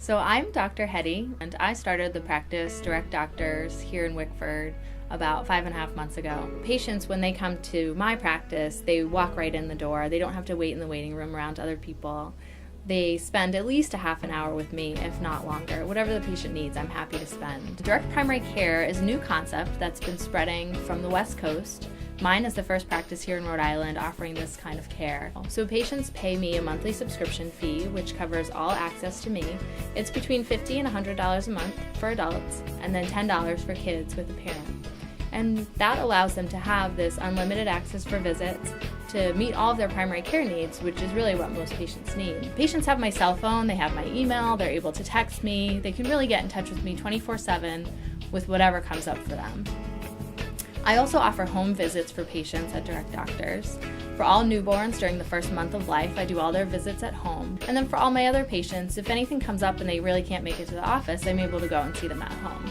So I'm Dr. Hedde, and I started the practice Direct Doctors here in Wickford about 5.5 months ago. Patients, when they come to my practice, they walk right in the door. They don't have to wait in the waiting room around other people. They spend at least a half an hour with me, if not longer. Whatever the patient needs, I'm happy to spend. Direct primary care is a new concept that's been spreading from the West Coast. Mine is the first practice here in Rhode Island offering this kind of care. So patients pay me a monthly subscription fee, which covers all access to me. It's between $50 and $100 a month for adults, and then $10 for kids with a parent. And that allows them to have this unlimited access for visits to meet all of their primary care needs, which is really what most patients need. Patients have my cell phone, they have my email, they're able to text me, they can really get in touch with me 24/7 with whatever comes up for them. I also offer home visits for patients at Direct Doctors. For all newborns during the first month of life, I do all their visits at home. And then for all my other patients, if anything comes up and they really can't make it to the office, I'm able to go and see them at home.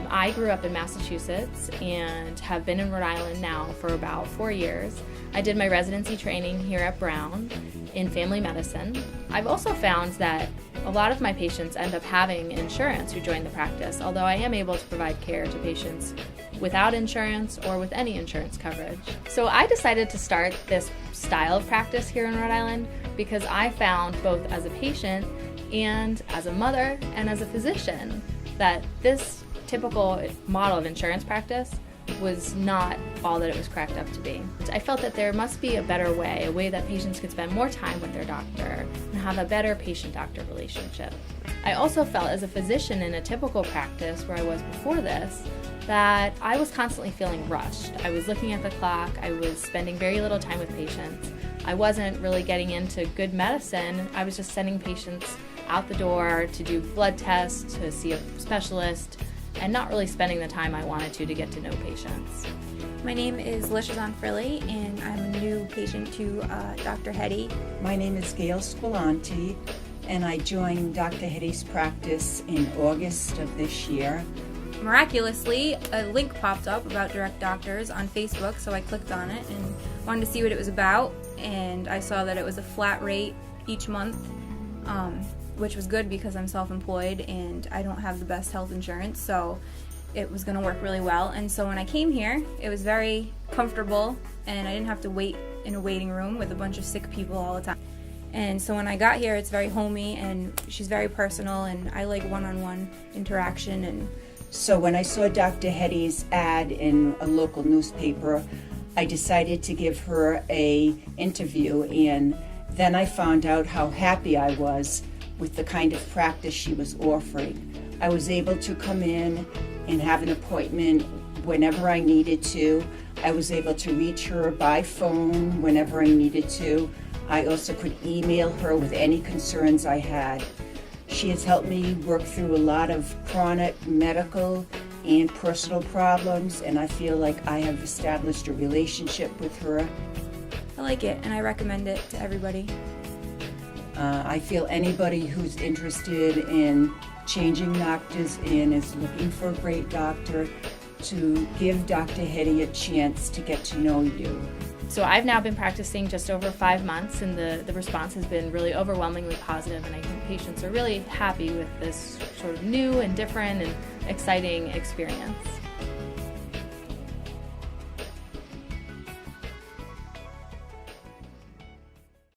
I grew up in Massachusetts and have been in Rhode Island now for about 4 years. I did my residency training here at Brown in family medicine. I've also found that a lot of my patients end up having insurance who join the practice, although I am able to provide care to patients without insurance or with any insurance coverage. So I decided to start this style of practice here in Rhode Island because I found, both as a patient and as a mother and as a physician, that this typical model of insurance practice was not all that it was cracked up to be. I felt that there must be a better way, a way that patients could spend more time with their doctor and have a better patient-doctor relationship. I also felt, as a physician in a typical practice where I was before this, that I was constantly feeling rushed. I was looking at the clock, I was spending very little time with patients. I wasn't really getting into good medicine. I was just sending patients out the door to do blood tests, to see a specialist, and not really spending the time I wanted to get to know patients. My name is Lishazan Frilly, and I'm a new patient to Dr. Hedde. My name is Gail Squilanti, and I joined Dr. Hedde's practice in August of this year. Miraculously, a link popped up about Direct Doctors on Facebook, so I clicked on it and wanted to see what it was about, and I saw that it was a flat rate each month, which was good because I'm self-employed and I don't have the best health insurance, so it was going to work really well. And so when I came here, it was very comfortable and I didn't have to wait in a waiting room with a bunch of sick people all the time. And so when I got here, it's very homey and she's very personal, and I like one-on-one interaction. And so when I saw Dr. Hedde's ad in a local newspaper, I decided to give her an interview, and then I found out how happy I was with the kind of practice she was offering. I was able to come in and have an appointment whenever I needed to. I was able to reach her by phone whenever I needed to. I also could email her with any concerns I had. She has helped me work through a lot of chronic medical and personal problems, and I feel like I have established a relationship with her. I like it and I recommend it to everybody. I feel anybody who's interested in changing doctors and is looking for a great doctor, to give Dr. Hedde a chance to get to know you. So I've now been practicing just over 5 months, and the response has been really overwhelmingly positive, and I think patients are really happy with this sort of new and different and exciting experience.